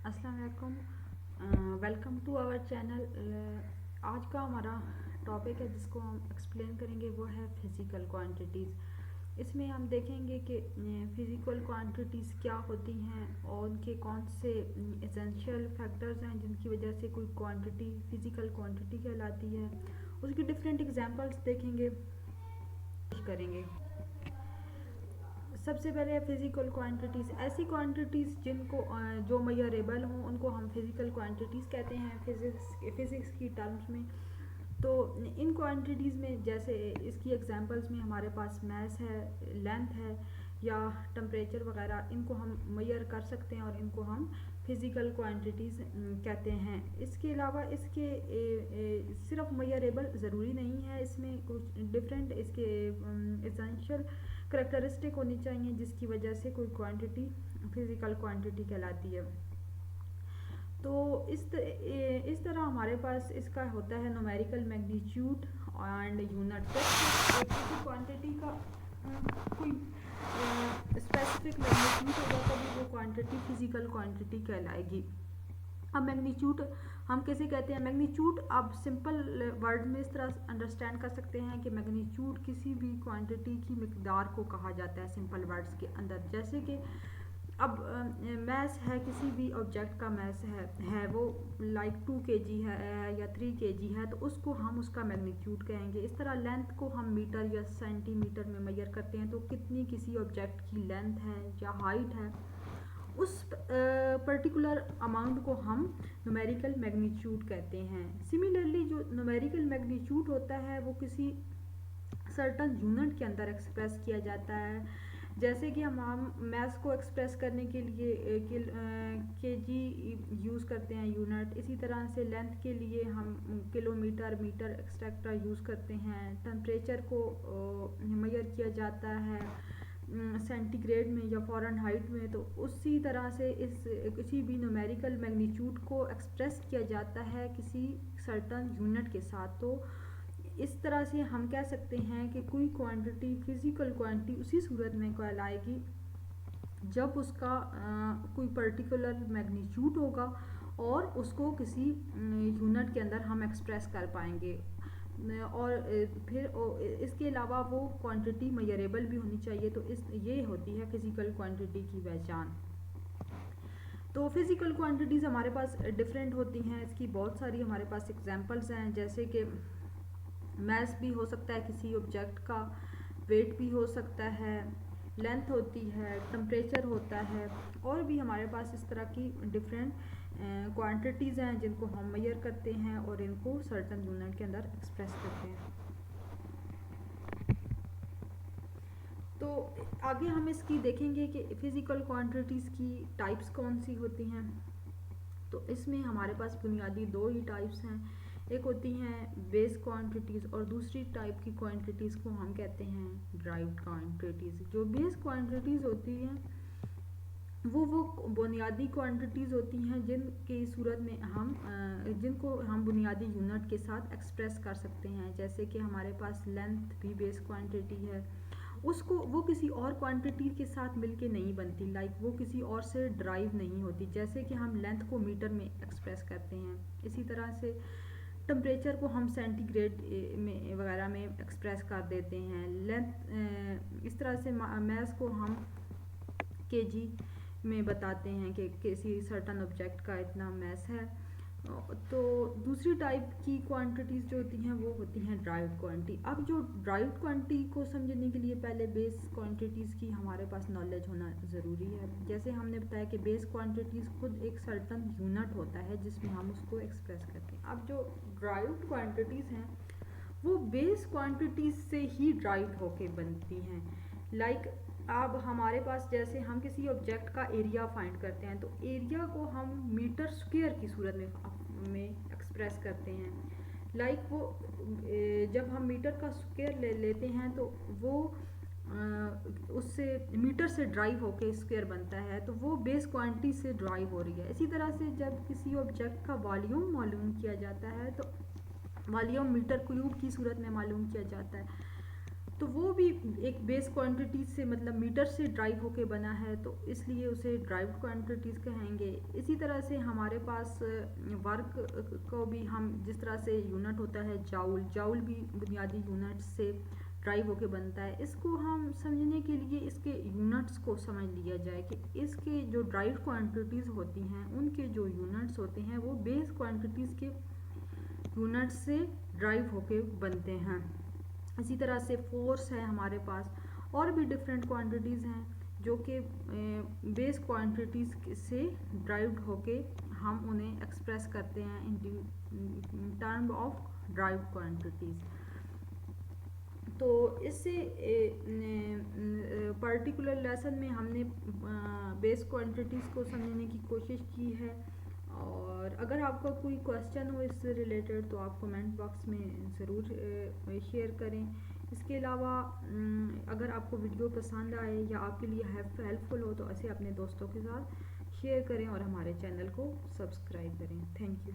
अस्सलाम वालेकुम। Welcome to our channel. आज का हमारा टॉपिक है जिसको हम एक्सप्लेन करेंगे, वो है फिज़िकल क्वांटिटीज़। इसमें हम देखेंगे कि फ़िज़िकल क्वांटिटीज़ क्या होती हैं और उनके कौन से एसेंशियल फैक्टर्स हैं जिनकी वजह से कोई क्वांटिटी फ़िज़िकल क्वांटिटी कहलाती है। उसकी डिफरेंट एग्जांपल्स देखेंगे, करेंगे। सबसे पहले फिज़िकल क्वांटिटीज़, ऐसी क्वांटिटीज़ जिनको जो मेजरेबल हों उनको हम फिज़िकल क्वांटिटीज़ कहते हैं फिज़िक्स की टर्म्स में। तो इन क्वांटिटीज़ में जैसे इसकी एग्जांपल्स में हमारे पास मास है, लेंथ है या टेम्परेचर वगैरह, इनको हम मेजर कर सकते हैं और इनको हम फिज़िकल क्वांटिटीज़ कहते हैं। इसके अलावा इसके सिर्फ मेजरेबल ज़रूरी नहीं है, इसमें कुछ डिफरेंट इसके एसेंशियल करैक्टरिस्टिक होनी चाहिए जिसकी वजह से कोई क्वांटिटी फिज़िकल क्वांटिटी कहलाती है। तो इस तरह हमारे पास इसका होता है न्यूमेरिकल मैग्नीट्यूड एंड यूनिट। जब किसी क्वांटिटी का कोई स्पेसिफिक मैग्नीट्यूड होगा तभी वो क्वांटिटी फिज़िकल क्वांटिटी कहलाएगी। अब मैग्नीट्यूड हम कैसे कहते हैं? मैग्नीट्यूड आप सिंपल वर्ड में इस तरह अंडरस्टैंड कर सकते हैं कि मैग्नीट्यूड किसी भी क्वांटिटी की मिकदार को कहा जाता है सिंपल वर्ड्स के अंदर। जैसे कि अब मैस है, किसी भी ऑब्जेक्ट का मैस है वो लाइक 2 kg है या 3 kg है, तो उसको हम उसका मैग्नीट्यूड कहेंगे। इस तरह लेंथ को हम मीटर या सेंटीमीटर में मेजर करते हैं, तो कितनी किसी ऑब्जेक्ट की लेंथ है या हाइट है, उस पर्टिकुलर अमाउंट को हम न्यूमेरिकल मैग्नीट्यूड कहते हैं। सिमिलरली जो न्यूमेरिकल मैग्नीट्यूड होता है वो किसी सर्टन यूनिट के अंदर एक्सप्रेस किया जाता है। जैसे कि हम मैथ्स को एक्सप्रेस करने के लिए केजी यूज़ करते हैं यूनिट, इसी तरह से लेंथ के लिए हम किलोमीटर, मीटर एक्सेट्रा यूज़ करते हैं। टेम्परेचर को मेजर किया जाता है सेंटीग्रेड में या फ़ारेनहाइट में, तो उसी तरह से इस किसी भी न्यूमेरिकल मैग्नीट्यूड को एक्सप्रेस किया जाता है किसी सर्टन यूनिट के साथ। तो इस तरह से हम कह सकते हैं कि कोई क्वांटिटी फिज़िकल क्वांटिटी उसी सूरत में कहलाएगी जब उसका कोई पर्टिकुलर मैग्नीट्यूड होगा और उसको किसी यूनिट के अंदर हम एक्सप्रेस कर पाएंगे। और फिर इसके अलावा वो क्वांटिटी मेजरेबल भी होनी चाहिए। तो ये होती है फिज़िकल क्वांटिटी की पहचान। तो फिज़िकल क्वांटिटीज़ हमारे पास डिफरेंट होती हैं, इसकी बहुत सारी हमारे पास एग्जांपल्स हैं। जैसे कि मास भी हो सकता है किसी ऑब्जेक्ट का, वेट भी हो सकता है, लेंथ होती है, टेम्परेचर होता है, और भी हमारे पास इस तरह की डिफरेंट क्वांटिटीज़ हैं जिनको हम मेजर करते हैं और इनको सर्टन यूनिट के अंदर एक्सप्रेस करते हैं। तो आगे हम इसकी देखेंगे कि फ़िज़िकल क्वांटिटीज़ की टाइप्स कौन सी होती हैं। तो इसमें हमारे पास बुनियादी दो ही टाइप्स हैं। एक होती हैं बेस क्वांटिटीज़ और दूसरी टाइप की क्वांटिटीज़ को हम कहते हैं ड्राइव्ड क्वांटिटीज़। जो बेस क्वांटिटीज़ होती हैं वो बुनियादी क्वांटिटीज़ होती हैं जिनकी सूरत में हम जिनको हम बुनियादी यूनिट के साथ एक्सप्रेस कर सकते हैं। जैसे कि हमारे पास लेंथ भी बेस क्वांटिटी है, उसको वो किसी और क्वांटिटी के साथ मिलके नहीं बनती, लाइक वो किसी और से ड्राइव नहीं होती। जैसे कि हम लेंथ को मीटर में एक्सप्रेस करते हैं, इसी तरह से टेम्परेचर को हम सेंटीग्रेड में वगैरह में एक्सप्रेस कर देते हैं। लेंथ इस तरह से मास को हम केजी में बताते हैं कि किसी सर्टन ऑब्जेक्ट का इतना मास है। तो दूसरी टाइप की क्वांटिटीज़ जो होती हैं वो होती हैं ड्राइव्ड क्वांटिटी। अब जो ड्राइव्ड क्वांटिटी को समझने के लिए पहले बेस क्वांटिटीज़ की हमारे पास नॉलेज होना ज़रूरी है। जैसे हमने बताया कि बेस क्वांटिटीज़ खुद एक सर्टन यूनिट होता है जिसमें हम उसको एक्सप्रेस करते हैं। अब जो ड्राइव्ड क्वांटिटीज़ हैं वो बेस क्वांटिटीज़ से ही ड्राइव्ड होके बनती हैं। लाइक अब हमारे पास जैसे हम किसी ऑब्जेक्ट का एरिया फाइंड करते हैं, तो एरिया को हम मीटर स्क्वायर की सूरत में एक्सप्रेस करते हैं। लाइक वो जब हम मीटर का स्क्वायर लेते हैं तो वो उससे मीटर से ड्राइव होके स्क्वायर बनता है, तो वो बेस क्वांटिटी से ड्राइव हो रही है। इसी तरह से जब किसी ऑब्जेक्ट का वॉल्यूम मालूम किया जाता है तो वॉल्यूम मीटर क्यूब की सूरत में मालूम किया जाता है। तो वो भी एक बेस क्वांटिटीज से मतलब मीटर से ड्राइव होके बना है, तो इसलिए उसे ड्राइव्ड क्वांटिटीज़ कहेंगे। इसी तरह से हमारे पास वर्क को भी हम जिस तरह से यूनिट होता है जाउल, जाउल भी बुनियादी यूनिट से ड्राइव होके बनता है। इसको हम समझने के लिए इसके यूनिट्स को समझ लिया जाए कि इसके जो ड्राइव्ड क्वांटिटीज़ होती हैं उनके जो यूनिट्स होते हैं वो बेस क्वांटिटीज़ के यूनिट्स से ड्राइव होके बनते हैं। इसी तरह से फोर्स है हमारे पास, और भी डिफरेंट क्वांटिटीज़ हैं जो कि बेस क्वांटिटीज़ से ड्राइव्ड होके हम उन्हें एक्सप्रेस करते हैं in term of derived quantities. तो इससे पर्टिकुलर लेसन में हमने बेस क्वांटिटीज़ को समझने की कोशिश की है। और अगर आपका कोई क्वेश्चन हो इससे रिलेटेड तो आप कमेंट बॉक्स में ज़रूर शेयर करें। इसके अलावा अगर आपको वीडियो पसंद आए या आपके लिए हेल्पफुल हो तो इसे अपने दोस्तों के साथ शेयर करें और हमारे चैनल को सब्सक्राइब करें। Thank you.